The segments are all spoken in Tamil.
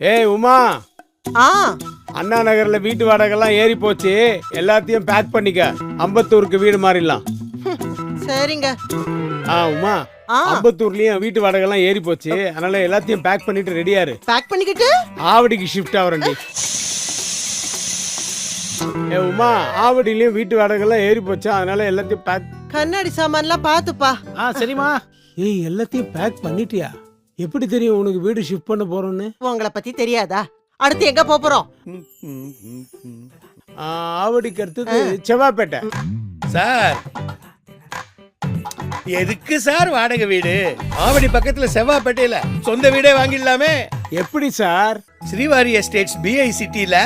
ஏய் உமா, ஆ அண்ணா நகர்ல வீட்டு வாடகைலாம் ஏறி போச்சு. எல்லாத்தையும் பேக் பண்ணிக்க. அம்பத்தூருக்கு வீடு மாறிடலாம். சரிங்க. உமா, ஆ. அம்பத்தூர்லயும் வீட்டு வாடகைலாம் ஏறி போச்சு. அதனால எல்லாத்தையும் பேக் பண்ணிட்டு ரெடியாரு. பேக் பண்ணிக்கிட்டு ஆவடிக்கு ஷிஃப்ட் ஆவறேன்டி. ஏ உமா, ஆவடியிலயும் வீட்டு வாடகைலாம் ஏறி போச்சு. அதனால எல்லாத்தையும் பேக். கண்ணாடி சாமான்லாம் பாத்துப்பா. சரிம்மா. ஏய், எல்லாத்தையும் பேக் பண்ணிட்டியா? எப்படி தெரியும் உனக்கு வீடு ஷிஃப்ட் பண்ண போறோம்னு? உங்களை பத்தி தெரியாதா? அடுத்து எங்க போறோம்? ஆவடிக்கு அடுத்தது செவ்வாப்பேட்டை. சார், எதுக்கு சார் வாடகை வீடு? ஆவடி பக்கத்துல செவ்வாப்பேட்டையில சொந்த வீடே வாங்கிடலாமே. எப்படி சார்? ஸ்ரீவாரி எஸ்டேட்ஸ் BI சிட்டில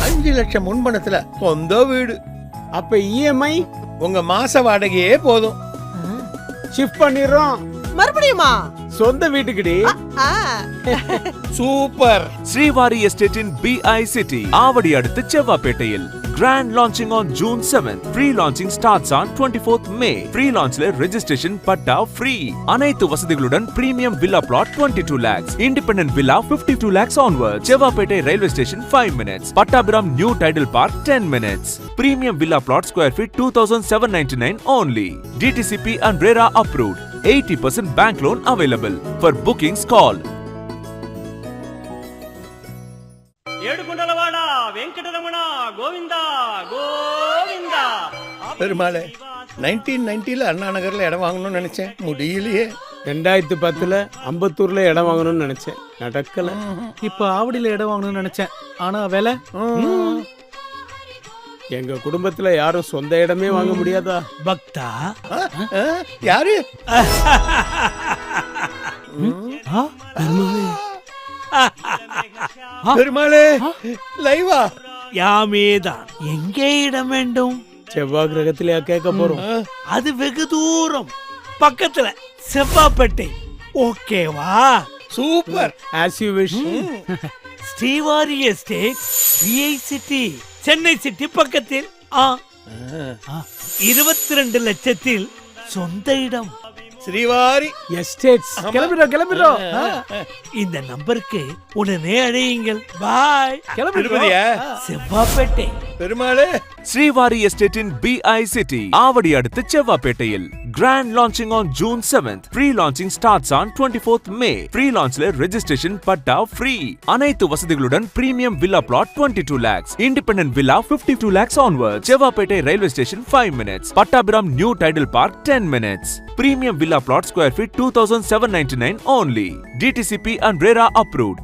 5 லட்சம் முன்பணத்துல சொந்த வீடு. அப்ப இஎம்ஐ உங்க மாச வாடகையே போதும். ஷிஃப்ட் பண்ணிடுறோம். மறுபடியுமா? சொந்த வீட்டுக்குடி. ஆ. Super. Srivari Estate in BI City, Avadi அடுத்து செவ்வாப்பேட்டையில். Grand launching on June 7th. Pre-launching starts on 24th May. Pre-launchல registration patta free. அனைத்து வசதிகளுடன் premium villa plot 22 lakhs. Independent villa 52 lakhs onwards. Sevvapettai railway station 5 minutes. Pattabiram new tidal park 10 minutes. Premium villa plot square feet 2799 only. DTCP and RERA approved. 80% bank loan available. For bookings call. ఏడుకొండలవాడ వెంకటరమణ గోవింద గోవింద. பெருமாளே, 1990ல அண்ணா நகர்ல இடம் வாங்கணும்னு நினைச்சேன், முடியலையே. 2010ல அம்பத்தூர்ல இடம் வாங்கணும்னு நினைச்சேன், நடக்கல. இப்ப ஆவடியில இடம் வாங்கணும்னு நினைச்சேன், ஆனா விலை. எங்க குடும்பத்துல யாரும் சொந்த இடமே வாங்க முடியாதா? பக்தா யாரு? பெருமாளே, லைவா? யாமேதான். எங்கே இடம் வேண்டும்? செவ்வாய் கிரகத்திலயா கேட்க போறோம்? அது வெகு தூரம் பக்கத்துல செவ்வாப்பேட்டை. ஓகேவா? Super. As you wish. Srivari estate BI city, Chennai city பக்கத்தில். 22 லட்சத்தில் சொந்த இடம். ஸ்ரீவாரி எஸ்டேட்ஸ். கிளம்பிடுறோம். இந்த நம்பருக்கு உடனே அழையுங்கள். பாய். திருப்பதியா? செவ்வாப்பேட்டை. பெருமாளே, Srivari Estate in BI City, Avadi அடுத்து செவ்வாப்பேட்டையில். Grand launching on June 7th. Pre-launching starts on 24th May. Pre-launchல registration patta free. அனைத்து வசதிகளுடன் premium villa plot 22 lakhs. Independent villa 52 lakhs onwards. Sevvapettai railway station 5 minutes. Pattabiram new tidal park 10 minutes. Premium villa plot square feet 2799 only. DTCP and RERA approved.